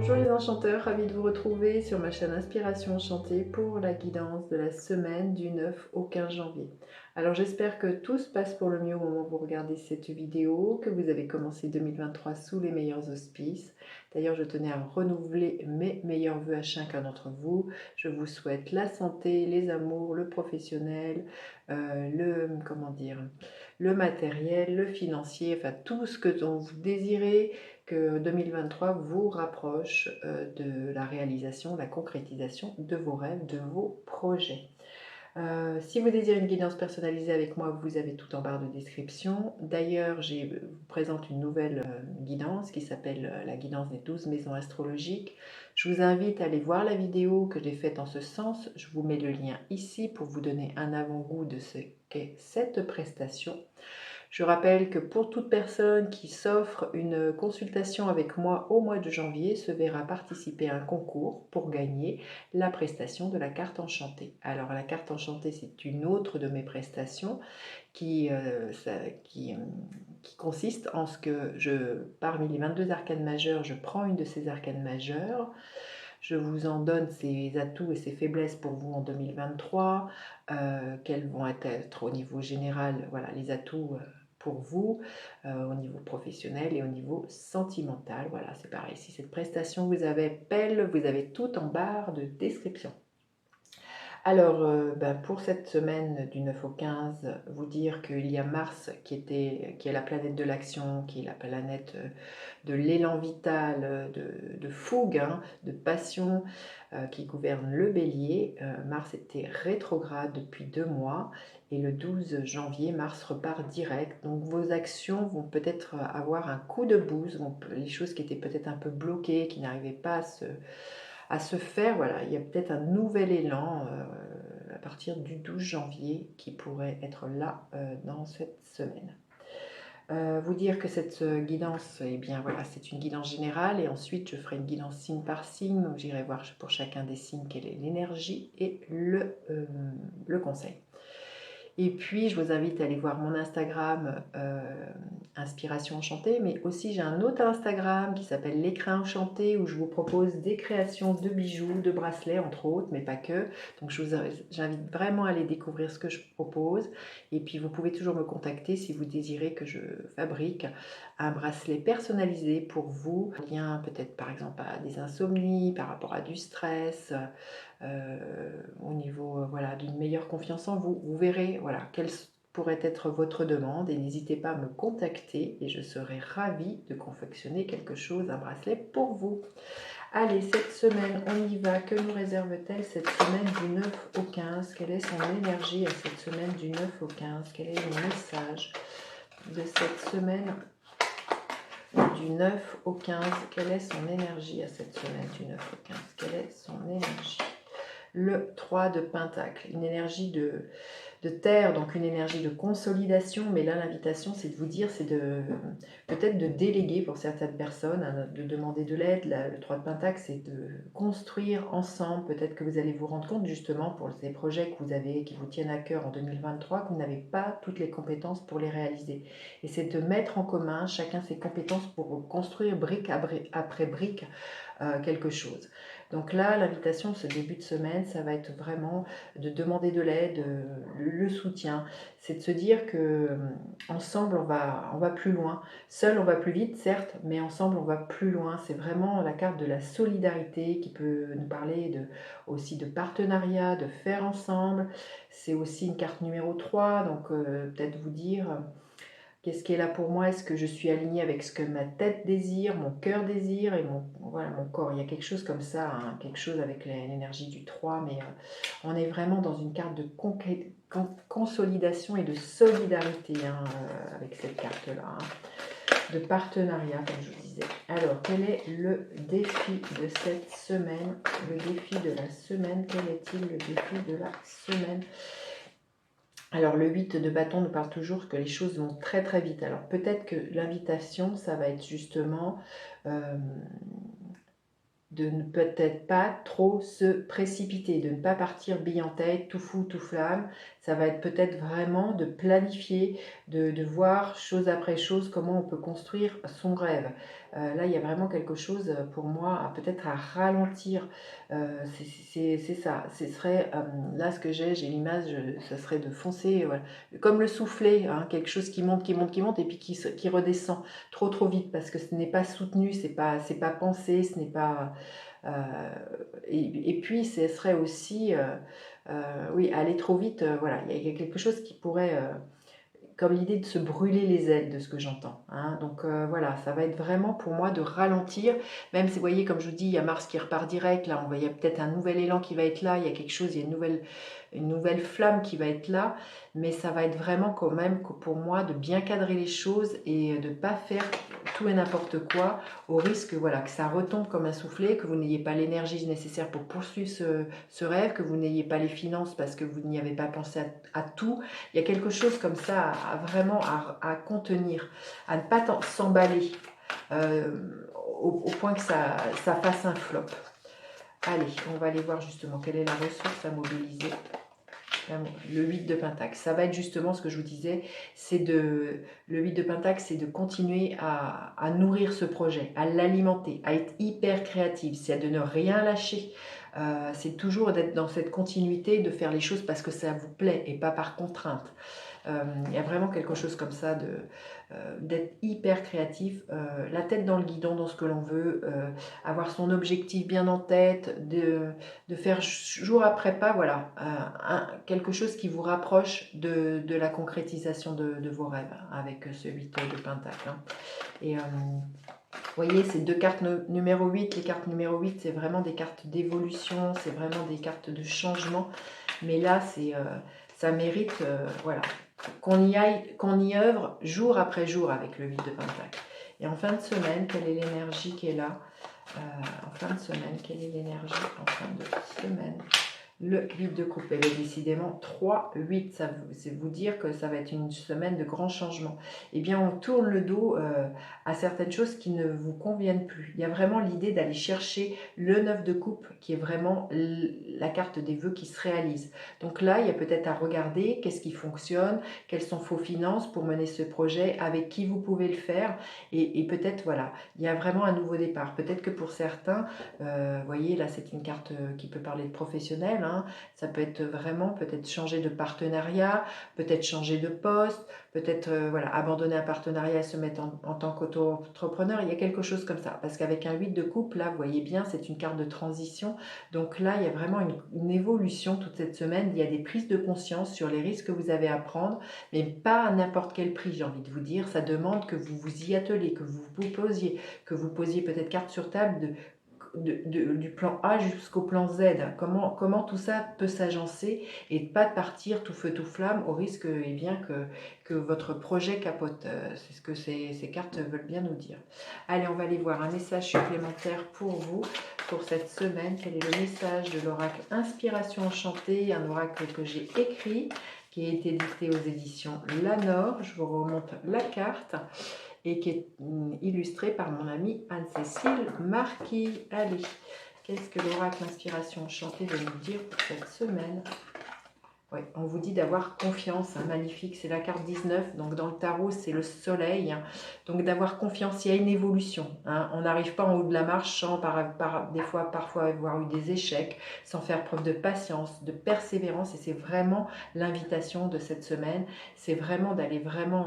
Bonjour les enchanteurs, ravi de vous retrouver sur ma chaîne Inspiration Enchantée pour la guidance de la semaine du 9 au 15 janvier. Alors j'espère que tout se passe pour le mieux au moment où vous regardez cette vidéo, que vous avez commencé 2023 sous les meilleurs auspices. D'ailleurs je tenais à renouveler mes meilleurs vœux à chacun d'entre vous. Je vous souhaite la santé, les amours, le professionnel, le matériel, le financier, enfin tout ce que vous désirez, que 2023 vous rapproche de la réalisation, la concrétisation de vos rêves, de vos projets. Si vous désirez une guidance personnalisée avec moi, vous avez tout en barre de description. D'ailleurs, je vous présente une nouvelle guidance qui s'appelle la guidance des 12 maisons astrologiques. Je vous invite à aller voir la vidéo que j'ai faite en ce sens. Je vous mets le lien ici pour vous donner un avant-goût de ce qu'est cette prestation. Je rappelle que pour toute personne qui s'offre une consultation avec moi au mois de janvier se verra participer à un concours pour gagner la prestation de la carte enchantée. Alors la carte enchantée, c'est une autre de mes prestations qui consiste en ce que parmi les 22 arcanes majeures, je prends une de ces arcanes majeures. Je vous en donne ses atouts et ses faiblesses pour vous en 2023, quels vont être au niveau général, voilà, les atouts pour vous, au niveau professionnel et au niveau sentimental. Voilà, c'est pareil. Si cette prestation vous appelle, vous avez tout en barre de description. Alors, pour cette semaine du 9 au 15, vous dire qu'il y a Mars qui est la planète de l'action, qui est la planète de l'élan vital, de fougue, hein, de passion, qui gouverne le bélier. Mars était rétrograde depuis 2 mois et le 12 janvier, Mars repart direct. Donc vos actions vont peut-être avoir un coup de boost, les choses qui étaient peut-être un peu bloquées, qui n'arrivaient pas à se faire, voilà, il y a peut-être un nouvel élan à partir du 12 janvier qui pourrait être là dans cette semaine. Vous dire que cette guidance, eh bien voilà, c'est une guidance générale et ensuite je ferai une guidance signe par signe, donc j'irai voir pour chacun des signes quelle est l'énergie et le conseil. Et puis, je vous invite à aller voir mon Instagram Inspiration Enchantée, mais aussi j'ai un autre Instagram qui s'appelle L'écrin enchanté où je vous propose des créations de bijoux, de bracelets entre autres, mais pas que. Donc, j'invite vraiment à aller découvrir ce que je propose. Et puis, vous pouvez toujours me contacter si vous désirez que je fabrique un bracelet personnalisé pour vous, lien peut-être par exemple à des insomnies, par rapport à du stress. Au niveau voilà, d'une meilleure confiance en vous. Vous verrez voilà, quelle pourrait être votre demande et n'hésitez pas à me contacter et je serai ravie de confectionner quelque chose, un bracelet pour vous. Allez, cette semaine, on y va. Que nous réserve-t-elle cette semaine du 9 au 15? Quelle est son énergie à cette semaine du 9 au 15? Quel est le message de cette semaine du 9 au 15? Quelle est son énergie à cette semaine du 9 au 15? Quelle est son énergie? Le 3 de Pentacle, une énergie de terre, donc une énergie de consolidation, mais là l'invitation c'est de vous dire, c'est peut-être de déléguer pour certaines personnes, hein, de demander de l'aide. Le 3 de Pentacle c'est de construire ensemble, peut-être que vous allez vous rendre compte justement pour ces projets que vous avez, qui vous tiennent à cœur en 2023, que vous n'avez pas toutes les compétences pour les réaliser. Et c'est de mettre en commun chacun ses compétences pour construire brique après brique quelque chose. Donc là, l'invitation de ce début de semaine, ça va être vraiment de demander de l'aide, le soutien. C'est de se dire que ensemble, on va plus loin. Seul, on va plus vite, certes, mais ensemble, on va plus loin. C'est vraiment la carte de la solidarité qui peut nous parler aussi de partenariat, de faire ensemble. C'est aussi une carte numéro 3, donc peut-être vous dire... Qu'est-ce qui est là pour moi? Est-ce que je suis alignée avec ce que ma tête désire, mon cœur désire et mon corps? Il y a quelque chose comme ça, hein, quelque chose avec l'énergie du 3, mais on est vraiment dans une carte de consolidation et de solidarité hein, avec cette carte-là, hein, de partenariat, comme je vous disais. Alors, quel est le défi de cette semaine? Le défi de la semaine, quel est-il le défi de la semaine? Alors le 8 de bâton nous parle toujours que les choses vont très très vite. Alors peut-être que l'invitation, ça va être justement de ne peut-être pas trop se précipiter, de ne pas partir bille en tête, tout fou, tout flamme. Ça va être peut-être vraiment de planifier, de voir chose après chose comment on peut construire son rêve. Là, il y a vraiment quelque chose pour moi peut-être à ralentir. C'est ça. Ce serait là ce que j'ai l'image, ce serait de foncer, voilà. Comme le soufflet, hein, quelque chose qui monte, qui monte, qui monte et puis qui redescend trop vite parce que ce n'est pas soutenu, c'est pas pensé, ce n'est pas et puis, ce serait aussi, oui, aller trop vite. Voilà, il y a quelque chose qui pourrait, comme l'idée de se brûler les ailes, de ce que j'entends, hein. Donc voilà, ça va être vraiment pour moi de ralentir, même si vous voyez, comme je vous dis, il y a Mars qui repart direct, là, il y a peut-être un nouvel élan qui va être là, il y a quelque chose, il y a une nouvelle flamme qui va être là, mais ça va être vraiment quand même pour moi de bien cadrer les choses et de ne pas faire tout et n'importe quoi, au risque voilà, que ça retombe comme un soufflet, que vous n'ayez pas l'énergie nécessaire pour poursuivre ce rêve, que vous n'ayez pas les finances parce que vous n'y avez pas pensé à tout. Il y a quelque chose comme ça vraiment à contenir, à ne pas s'emballer au point que ça fasse un flop. Allez, on va aller voir justement quelle est la ressource à mobiliser. Le 8 de Pentacle, ça va être justement ce que je vous disais, le 8 de Pentacle, c'est de continuer à nourrir ce projet, à l'alimenter, à être hyper créatif, c'est de ne rien lâcher. C'est toujours d'être dans cette continuité, de faire les choses parce que ça vous plaît et pas par contrainte. Il y a vraiment quelque chose comme ça d'être hyper créatif, la tête dans le guidon dans ce que l'on veut, avoir son objectif bien en tête, de faire jour après pas, voilà, quelque chose qui vous rapproche de la concrétisation de vos rêves avec ce 8 de Pentacle, hein. Et vous voyez, ces deux cartes numéro 8, les cartes numéro 8, c'est vraiment des cartes d'évolution, c'est vraiment des cartes de changement. Mais là, ça mérite, voilà, qu'on y aille, qu'on y œuvre jour après jour avec le 8 de Pentacle. Et en fin de semaine, quelle est l'énergie qui est là? En fin de semaine, quelle est l'énergie en fin de semaine? Le 8 de coupe, et décidément 3-8, c'est vous dire que ça va être une semaine de grands changements. Eh bien, on tourne le dos à certaines choses qui ne vous conviennent plus. Il y a vraiment l'idée d'aller chercher le 9 de coupe, qui est vraiment la carte des vœux qui se réalise. Donc là, il y a peut-être à regarder qu'est-ce qui fonctionne, quelles sont vos finances pour mener ce projet, avec qui vous pouvez le faire, et peut-être, voilà, il y a vraiment un nouveau départ. Peut-être que pour certains, vous voyez, là, c'est une carte qui peut parler de professionnel, hein. Ça peut être vraiment, peut-être changer de partenariat, peut-être changer de poste, peut-être voilà, abandonner un partenariat et se mettre en tant qu'auto-entrepreneur. Il y a quelque chose comme ça. Parce qu'avec un 8 de coupe, là, vous voyez bien, c'est une carte de transition. Donc là, il y a vraiment une évolution toute cette semaine. Il y a des prises de conscience sur les risques que vous avez à prendre, mais pas à n'importe quel prix, j'ai envie de vous dire. Ça demande que vous vous y atteliez, que vous posiez peut-être carte sur table du plan A jusqu'au plan Z. Comment tout ça peut s'agencer et pas de partir tout feu tout flamme au risque bien, que votre projet capote. C'est ce que ces cartes veulent bien nous dire. Allez, on va aller voir un message supplémentaire pour vous, pour cette semaine. Quel est le message de l'oracle Inspiration Enchantée, un oracle que j'ai écrit, qui a été édité aux éditions Lanor. Je vous remonte la carte et qui est illustrée par mon amie Anne-Cécile Marquis. Allez, qu'est-ce que l'oracle Inspiration Enchantée veut nous dire pour cette semaine? Oui, on vous dit d'avoir confiance, hein, magnifique, c'est la carte 19, donc dans le tarot c'est le soleil, hein. Donc d'avoir confiance, il y a une évolution, hein. On n'arrive pas en haut de la marche sans des fois, parfois avoir eu des échecs, sans faire preuve de patience, de persévérance, et c'est vraiment l'invitation de cette semaine, c'est vraiment d'aller vraiment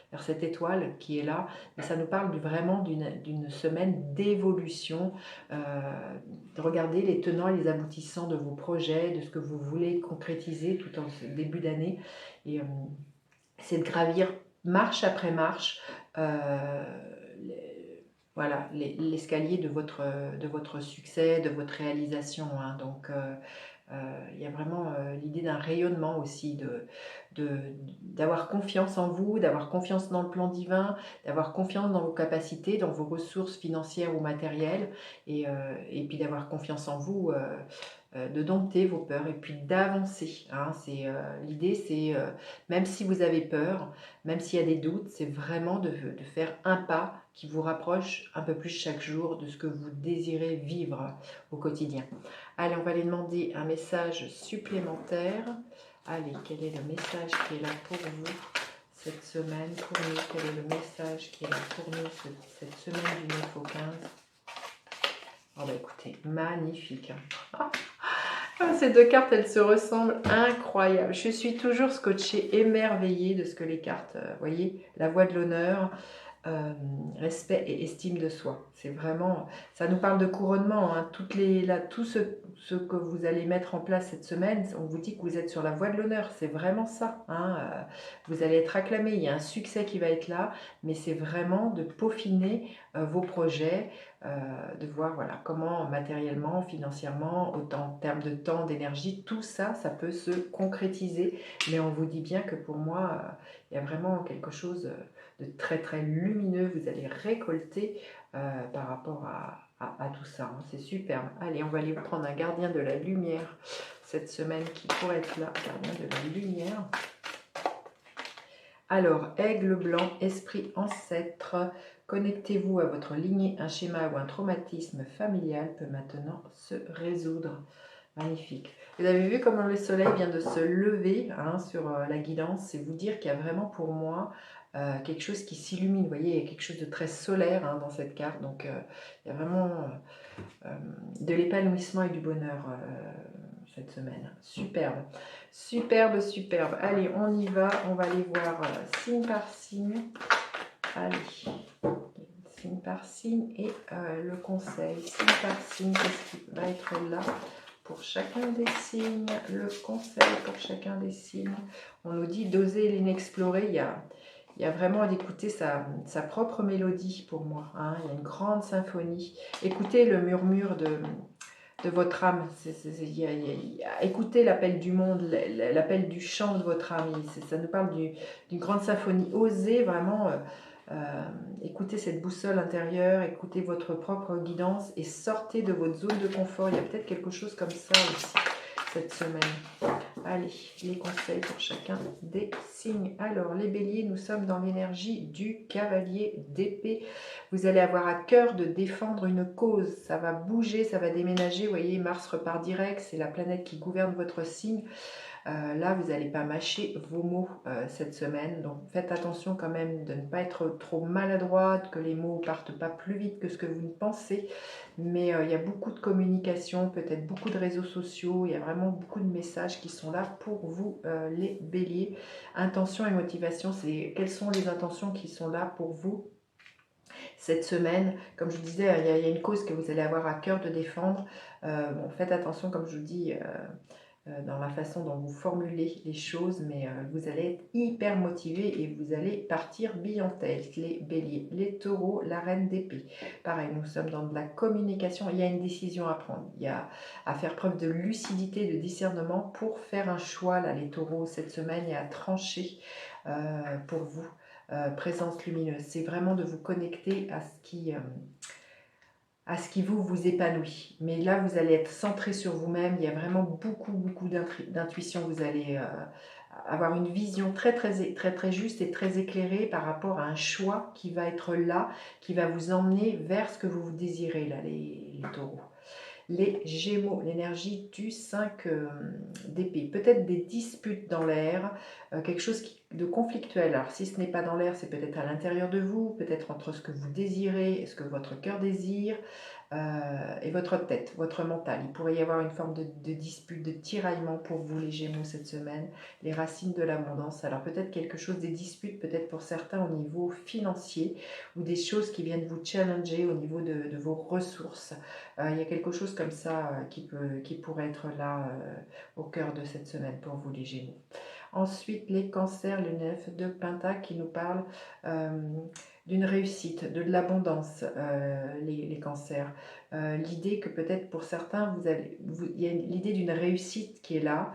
vers cette étoile qui est là, mais ça nous parle vraiment d'une semaine d'évolution, de regarder les tenants et les aboutissants de vos projets, de ce que vous voulez concrétiser tout en ce début d'année. Et c'est de gravir marche après marche voilà, l'escalier de votre succès, de votre réalisation, hein. Donc il y a vraiment l'idée d'un rayonnement aussi, d'avoir confiance en vous, d'avoir confiance dans le plan divin, d'avoir confiance dans vos capacités, dans vos ressources financières ou matérielles, et puis d'avoir confiance en vous de dompter vos peurs et puis d'avancer. Hein. L'idée, c'est, même si vous avez peur, même s'il y a des doutes, c'est vraiment de faire un pas qui vous rapproche un peu plus chaque jour de ce que vous désirez vivre au quotidien. Allez, on va aller demander un message supplémentaire. Allez, quel est le message qui est là pour vous cette semaine, pour nous? Quel est le message qui est là pour nous cette semaine du 9 au 15? Oh bah écoutez, magnifique. Ces deux cartes, elles se ressemblent, incroyable. Je suis toujours scotchée, émerveillée de ce que les cartes, voyez, la voix de l'honneur, respect et estime de soi. C'est vraiment, ça nous parle de couronnement. Hein. Tout ce que vous allez mettre en place cette semaine, on vous dit que vous êtes sur la voie de l'honneur. C'est vraiment ça. Hein. Vous allez être acclamé. Il y a un succès qui va être là, mais c'est vraiment de peaufiner vos projets, de voir voilà, comment matériellement, financièrement, autant en termes de temps, d'énergie, tout ça, ça peut se concrétiser. Mais on vous dit bien que pour moi, il y a vraiment quelque chose de très très lumineux, vous allez récolter par rapport à tout ça. Hein. C'est superbe. Allez, on va aller prendre un gardien de la lumière cette semaine qui pourrait être là, gardien de la lumière. Alors, aigle blanc, esprit ancêtre, connectez-vous à votre lignée, un schéma ou un traumatisme familial peut maintenant se résoudre. Magnifique. Vous avez vu comment le soleil vient de se lever hein, sur la guidance, c'est vous dire qu'il y a vraiment pour moi quelque chose qui s'illumine. Vous voyez, il y a quelque chose de très solaire hein, dans cette carte. Donc, il y a vraiment de l'épanouissement et du bonheur cette semaine. Superbe. Superbe, superbe. Allez, on y va. On va aller voir signe par signe. Allez. Signe par signe et le conseil. Signe par signe, qu'est-ce qui va être là pour chacun des signes, le conseil pour chacun des signes. On nous dit d'oser l'inexplorer. Il y a vraiment à écouter sa propre mélodie pour moi. Hein. Il y a une grande symphonie. Écoutez le murmure de votre âme. Écoutez l'appel du monde, l'appel du chant de votre âme. Ça nous parle d'une grande symphonie. Osez vraiment écoutez cette boussole intérieure, écoutez votre propre guidance et sortez de votre zone de confort. Il y a peut-être quelque chose comme ça aussi cette semaine. Allez, les conseils pour chacun des signes. Alors, les béliers, nous sommes dans l'énergie du cavalier d'épée. Vous allez avoir à cœur de défendre une cause. Ça va bouger, ça va déménager. Vous voyez, Mars repart direct. C'est la planète qui gouverne votre signe. Là, vous n'allez pas mâcher vos mots cette semaine. Donc, faites attention quand même de ne pas être trop maladroite, que les mots partent pas plus vite que ce que vous ne pensez. Mais il y a beaucoup de communication, peut-être beaucoup de réseaux sociaux. Il y a vraiment beaucoup de messages qui sont là pour vous, les béliers. Intention et motivation, c'est quelles sont les intentions qui sont là pour vous cette semaine? Comme je vous disais, il y a une cause que vous allez avoir à cœur de défendre. Bon, faites attention, comme je vous dis, dans la façon dont vous formulez les choses, mais vous allez être hyper motivé et vous allez partir bille en tête. Les béliers, les taureaux, la reine d'épée. Pareil, nous sommes dans de la communication, il y a une décision à prendre, il y a à faire preuve de lucidité, de discernement pour faire un choix, là les taureaux, cette semaine, il y a à trancher pour vous. Présence lumineuse, c'est vraiment de vous connecter à ce qui vous épanouit. Mais là, vous allez être centré sur vous-même. Il y a vraiment beaucoup d'intuition. Vous allez avoir une vision très juste et très éclairée par rapport à un choix qui va être là, qui va vous emmener vers ce que vous désirez, là, les taureaux. Les Gémeaux, l'énergie du 5 d'épée. Peut-être des disputes dans l'air, quelque chose de conflictuel. Alors si ce n'est pas dans l'air, c'est peut-être à l'intérieur de vous, peut-être entre ce que vous désirez et ce que votre cœur désire, et votre tête, votre mental. Il pourrait y avoir une forme de dispute, de tiraillement pour vous les Gémeaux cette semaine. Les racines de l'abondance. Alors peut-être quelque chose, des disputes, peut-être pour certains au niveau financier, ou des choses qui viennent vous challenger au niveau de vos ressources. Il y a quelque chose comme ça qui pourrait être là au cœur de cette semaine pour vous les Gémeaux. Ensuite, les cancers, le 9 de Pentacle qui nous parle d'une réussite, de l'abondance, les cancers. L'idée que peut-être pour certains, il y a l'idée d'une réussite qui est là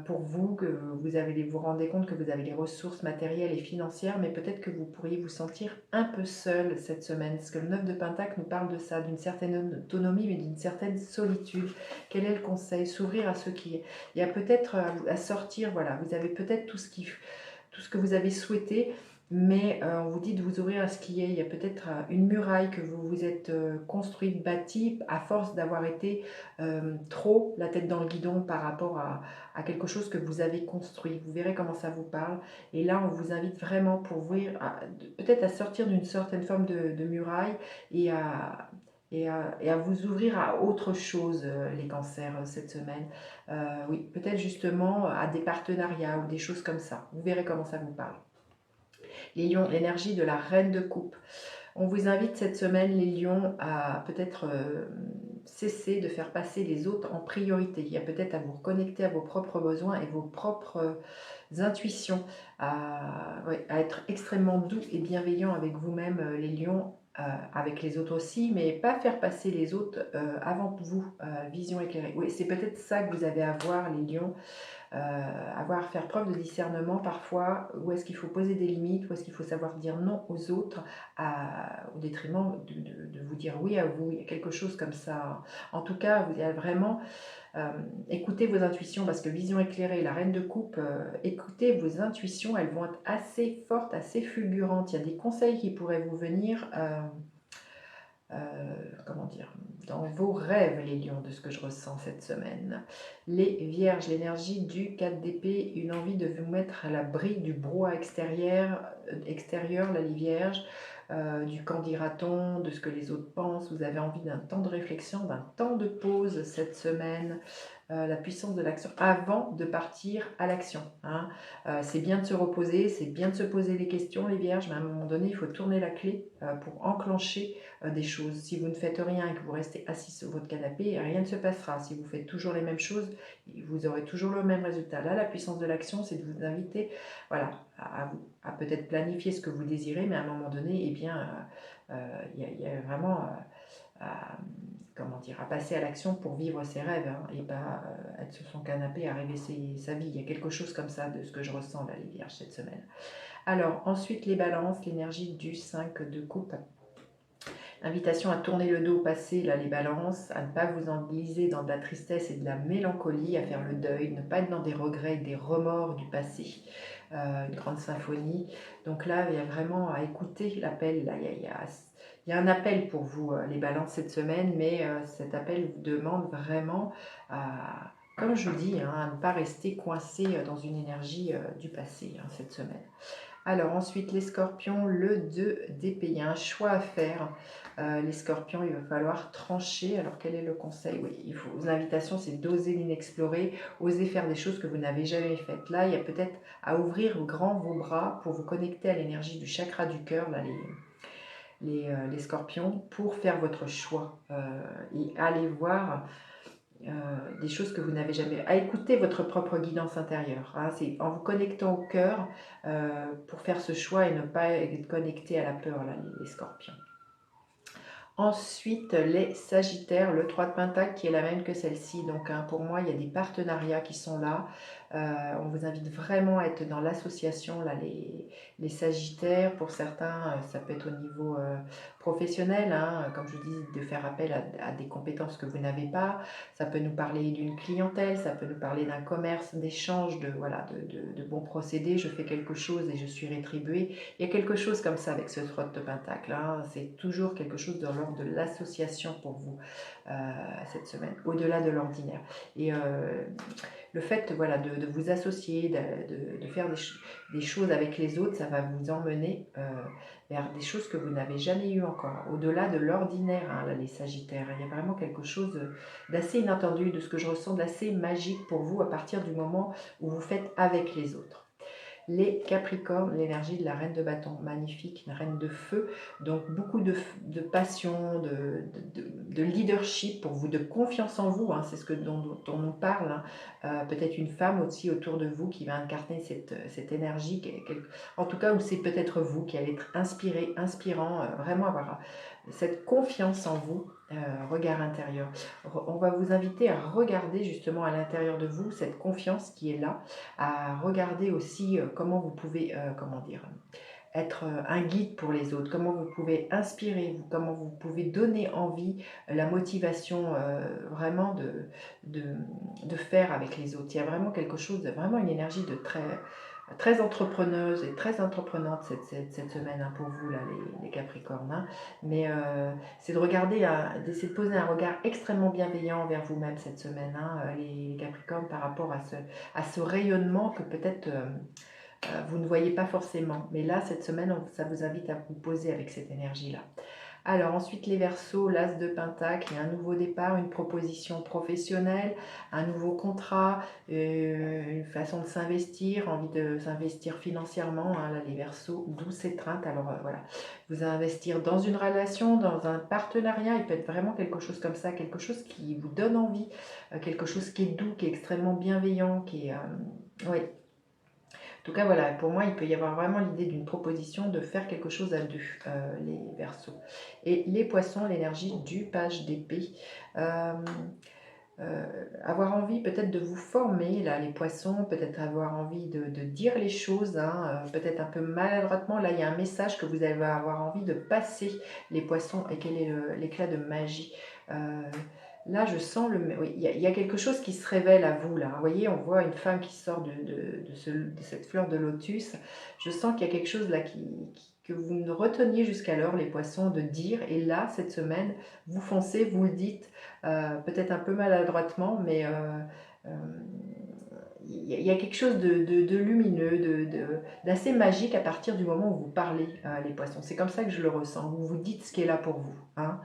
pour vous, que vous rendez compte que vous avez les ressources matérielles et financières, mais peut-être que vous pourriez vous sentir un peu seul cette semaine, parce que le 9 de Pentacle nous parle de ça, d'une certaine autonomie, mais d'une certaine solitude. Quel est le conseil? S'ouvrir à ce qui est. Il y a peut-être à sortir, voilà, vous avez peut-être tout ce que vous avez souhaité, mais on vous dit de vous ouvrir à ce qui est. Il y a peut-être une muraille que vous vous êtes construite, bâtie, à force d'avoir été trop la tête dans le guidon par rapport à quelque chose que vous avez construit. Vous verrez comment ça vous parle. Et là, on vous invite vraiment pour ouvrir, peut-être à sortir d'une certaine forme de muraille et à vous ouvrir à autre chose, les cancers, cette semaine. Oui, peut-être justement à des partenariats ou des choses comme ça. Vous verrez comment ça vous parle. Les lions, l'énergie de la reine de coupe. On vous invite cette semaine, les lions, à peut-être cesser de faire passer les autres en priorité. Il y a peut-être à vous reconnecter à vos propres besoins et vos propres intuitions, à être extrêmement doux et bienveillant avec vous-même, les lions, avec les autres aussi, mais pas faire passer les autres avant vous. Vision éclairée. Oui, c'est peut-être ça que vous avez à voir, les lions. Faire preuve de discernement parfois, où est-ce qu'il faut poser des limites, où est-ce qu'il faut savoir dire non aux autres, au détriment de vous dire oui à vous. Il y a quelque chose comme ça. En tout cas, vous avez vraiment écoutez vos intuitions, parce que vision éclairée, la reine de coupe, écoutez vos intuitions, elles vont être assez fortes, assez fulgurantes. Il y a des conseils qui pourraient vous venir comment dire, dans vos rêves, les lions, de ce que je ressens cette semaine. Les vierges, l'énergie du 4 d'épée, une envie de vous mettre à l'abri du brouhaha extérieur, là, les vierges, du qu'en dira-t-on, de ce que les autres pensent. Vous avez envie d'un temps de réflexion, d'un temps de pause cette semaine. La puissance de l'action avant de partir à l'action. Hein. C'est bien de se reposer, c'est bien de se poser des questions, les vierges, mais à un moment donné, il faut tourner la clé pour enclencher des choses. Si vous ne faites rien et que vous restez assis sur votre canapé, rien ne se passera. Si vous faites toujours les mêmes choses, vous aurez toujours le même résultat. Là, la puissance de l'action, c'est de vous inviter, voilà, à peut-être planifier ce que vous désirez, mais à un moment donné, eh bien, il y a vraiment à passer à l'action pour vivre ses rêves, hein, et pas être sur son canapé à rêver sa vie. Il y a quelque chose comme ça de ce que je ressens là, les vierges, cette semaine. Alors, ensuite, les balances, l'énergie du 5 de coupe. Invitation à tourner le dos au passé, là, les balances, à ne pas vous enliser dans de la tristesse et de la mélancolie, à faire le deuil, ne pas être dans des regrets et des remords du passé. Une grande symphonie. Donc là, il y a vraiment à écouter l'appel. Là, il y a un appel pour vous, les balances, cette semaine, mais cet appel vous demande vraiment, comme je vous dis, hein, à ne pas rester coincé dans une énergie du passé, hein, cette semaine. Alors ensuite, les scorpions, le 2 d'épée, il y a un choix à faire. Les scorpions, il va falloir trancher. Alors quel est le conseil? Oui, l'invitation, c'est d'oser l'inexplorer, oser faire des choses que vous n'avez jamais faites. Là, il y a peut-être à ouvrir grand vos bras pour vous connecter à l'énergie du chakra du cœur, là, les scorpions, pour faire votre choix et aller voir des choses que vous n'avez jamais... À écouter votre propre guidance intérieure. Hein, c'est en vous connectant au cœur pour faire ce choix et ne pas être connecté à la peur, là, les scorpions. Ensuite, les sagittaires, le 3 de Pentacle qui est la même que celle-ci. Donc hein, pour moi, il y a des partenariats qui sont là. On vous invite vraiment à être dans l'association, là, les sagittaires. Pour certains, ça peut être au niveau professionnel, hein, comme je vous dis, de faire appel à des compétences que vous n'avez pas. Ça peut nous parler d'une clientèle, ça peut nous parler d'un commerce, d'échange, de bons procédés. Je fais quelque chose et je suis rétribuée. Il y a quelque chose comme ça avec ce 3 de Pentacle. Hein. C'est toujours quelque chose de l'ordre de l'association pour vous cette semaine, au-delà de l'ordinaire. Et le fait, voilà, de vous associer, de faire des choses avec les autres, ça va vous emmener vers des choses que vous n'avez jamais eues encore, au-delà de l'ordinaire, hein, là, les sagittaires. Il y a vraiment quelque chose d'assez inattendu, de ce que je ressens, d'assez magique pour vous à partir du moment où vous faites avec les autres. Les Capricornes, l'énergie de la reine de bâton, magnifique, une reine de feu, donc beaucoup de passion, de leadership pour vous, de confiance en vous, hein, c'est ce dont on parle, hein. Peut-être une femme aussi autour de vous qui va incarner cette énergie, en tout cas où c'est peut-être vous qui allez être inspiré, inspirant, vraiment avoir cette confiance en vous, regard intérieur. On va vous inviter à regarder justement à l'intérieur de vous cette confiance qui est là, à regarder aussi comment vous pouvez, comment dire, être un guide pour les autres, comment vous pouvez inspirer, comment vous pouvez donner envie, la motivation vraiment de faire avec les autres. Il y a vraiment quelque chose, vraiment une énergie de très entrepreneuse et très entreprenante cette semaine, hein, pour vous là les Capricornes, hein. Mais c'est de regarder, d'essayer de poser un regard extrêmement bienveillant envers vous-même cette semaine, hein, les Capricornes, par rapport à ce rayonnement que peut-être vous ne voyez pas forcément. Mais là, cette semaine, ça vous invite à vous poser avec cette énergie-là. Alors ensuite les Verseaux, l'As de Pentacle, il y a un nouveau départ, une proposition professionnelle, un nouveau contrat, une façon de s'investir, envie de s'investir financièrement, hein, là les Verseaux, douce étreinte. Alors voilà, vous investir dans une relation, dans un partenariat, il peut être vraiment quelque chose comme ça, quelque chose qui vous donne envie, quelque chose qui est doux, qui est extrêmement bienveillant, qui est... ouais. En tout cas, voilà, pour moi, il peut y avoir vraiment l'idée d'une proposition de faire quelque chose à deux, les Verseaux. Et les Poissons, l'énergie du page d'épée. Euh, avoir envie peut-être de vous former, là, les Poissons, peut-être avoir envie de dire les choses, hein, peut-être un peu maladroitement. Là, il y a un message que vous allez avoir envie de passer, les Poissons, et quel est l'éclat de magie. Là, je sens oui, il y a quelque chose qui se révèle à vous, là. Vous voyez, on voit une femme qui sort de cette fleur de lotus. Je sens qu'il y a quelque chose là que vous ne reteniez jusqu'alors, les Poissons, de dire. Et là, cette semaine, vous foncez, vous le dites, peut-être un peu maladroitement, mais il y a quelque chose de lumineux, d'assez magique à partir du moment où vous parlez, les Poissons. C'est comme ça que je le ressens. Vous vous dites ce qui est là pour vous, hein.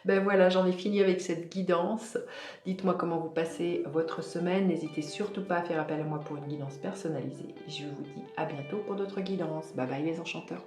Ben voilà, j'en ai fini avec cette guidance. Dites-moi comment vous passez votre semaine. N'hésitez surtout pas à faire appel à moi pour une guidance personnalisée. Je vous dis à bientôt pour d'autres guidances. Bye bye les enchanteurs.